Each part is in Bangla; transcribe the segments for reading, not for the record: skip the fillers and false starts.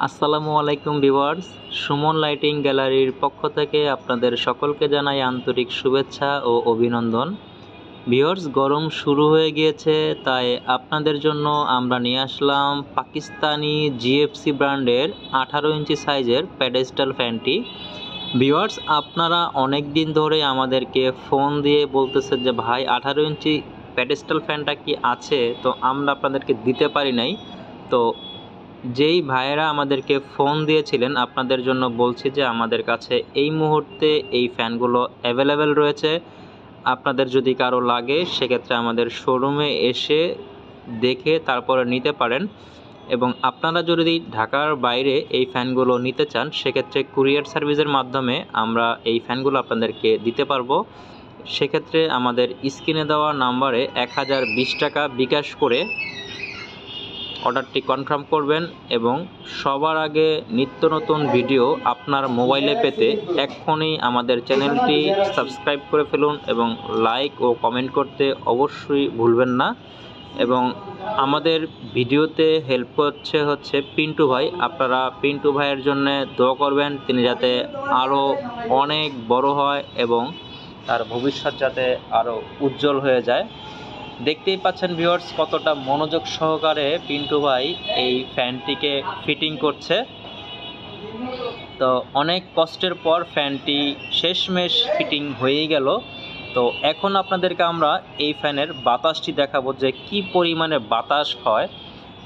আসসালামু আলাইকুম ভিউয়ার্স, সুমন লাইটিং গ্যালারির পক্ষ থেকে আপনাদের সকলকে জানাই আন্তরিক শুভেচ্ছা ও অভিনন্দন। ভিউয়ার্স, গরম শুরু হয়ে গিয়েছে, তাই আপনাদের জন্য আমরা নিয়ে আসলাম পাকিস্তানি জিএফসি ব্র্যান্ডের 18 ইঞ্চি সাইজের প্যাডেস্টাল ফ্যানটি। ভিউয়ার্স, আপনারা অনেক দিন ধরে আমাদেরকে ফোন দিয়ে বলতেছেন যে ভাই 18 ইঞ্চি প্যাডেস্টাল ফ্যানটা কি আছে, তো আমরা আপনাদেরকে দিতে পারি নাই। তো যেই ভাইয়েরা আমাদেরকে ফোন দিয়েছিলেন আপনাদের জন্য বলছি যে আমাদের কাছে এই মুহূর্তে এই ফ্যানগুলো অ্যাভেলেবেল রয়েছে। আপনাদের যদি কারো লাগে সেক্ষেত্রে আমাদের শোরুমে এসে দেখে তারপরে নিতে পারেন, এবং আপনারা যদি ঢাকার বাইরে এই ফ্যানগুলো নিতে চান সেক্ষেত্রে কুরিয়ার সার্ভিসের মাধ্যমে আমরা এই ফ্যানগুলো আপনাদেরকে দিতে পারবো। সেক্ষেত্রে আমাদের স্ক্রিনে দেওয়া নাম্বারে 1020 টাকা বিকাশ করে অর্ডারটি কনফার্ম করবেন, এবং সবার আগে নিত্য নতুন ভিডিও আপনার মোবাইলে পেতে এক্ষুনি আমাদের চ্যানেলটি সাবস্ক্রাইব করে ফেলুন এবং লাইক ও কমেন্ট করতে অবশ্যই ভুলবেন না। এবং আমাদের ভিডিওতে হেল্প হচ্ছে পিন্টু ভাই। আপনারা পিন্টু ভাইয়ের জন্য দোয়া করবেন, তিনি যাতে আরও অনেক বড় হয় এবং তার ভবিষ্যৎ যাতে আরও উজ্জ্বল হয়ে যায়। দেখতেই পাচ্ছেন ভিউয়ার্স, কতটা মনোযোগ সহকারে পিন্টু ভাই এই ফ্যানটিকে ফিটিং করছে। তো অনেক কষ্টের পর ফ্যানটি শেষমেশ ফিটিং হয়েই গেল। তো এখন আপনাদেরকে আমরা এই ফ্যানের বাতাসটি দেখাবো যে কি পরিমাণে বাতাস হয়।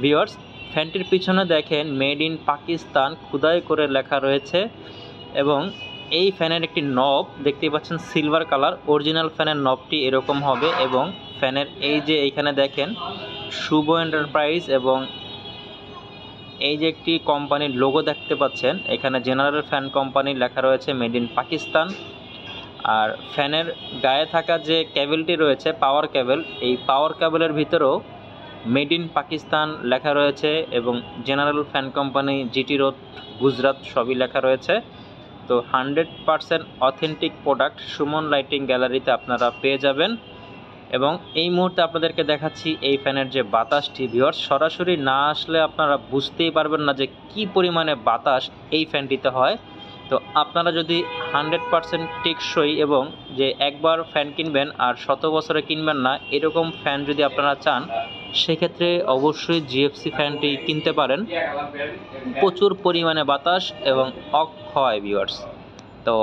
ভিউয়ার্স, ফ্যানটির পিছনে দেখেন মেড ইন পাকিস্তান খোদাই করে লেখা রয়েছে, এবং এই ফ্যানের একটি নব দেখতেই পাচ্ছেন সিলভার কালার। অরিজিনাল ফ্যানের নবটি এরকম হবে, এবং ফ্যানের এই যে এইখানে দেখেন শুভ এন্টারপ্রাইজ, এবং এই যে একটি কোম্পানির লোগো দেখতে পাচ্ছেন, এখানে জেনারেল ফ্যান কোম্পানি লেখা রয়েছে মেড ইন পাকিস্তান। আর ফ্যানের গায়ে থাকা যে কেবলটি রয়েছে পাওয়ার কেবল, এই পাওয়ার কেবলের ভিতরেও মেড ইন পাকিস্তান লেখা রয়েছে, এবং general fan company GT road Gujarat সবই লেখা রয়েছে। তো 100% অথেন্টিক প্রোডাক্ট সুমন লাইটিং গ্যালারিতে আপনারা পেয়ে যাবেন। এবং এই মুহূর্তে আপনাদেরকে দেখাচ্ছি এই ফ্যানের যে বাতাসটি। ভিউয়ার্স, সরাসরি না আসলে আপনারা বুঝতেই পারবেন না যে কি পরিমাণে বাতাস এই ফ্যানটিতে হয়। তো আপনারা যদি 100% টেকসই এবং যে একবার ফ্যান কিনবেন আর 100 বছরে কিনবেন না এরকম ফ্যান যদি আপনারা চান, সেক্ষেত্রে অবশ্যই জিএফসি ফ্যানটি কিনতে পারেন। প্রচুর পরিমাণে বাতাস এবং অক্ষয় ভিউয়ার্স। তো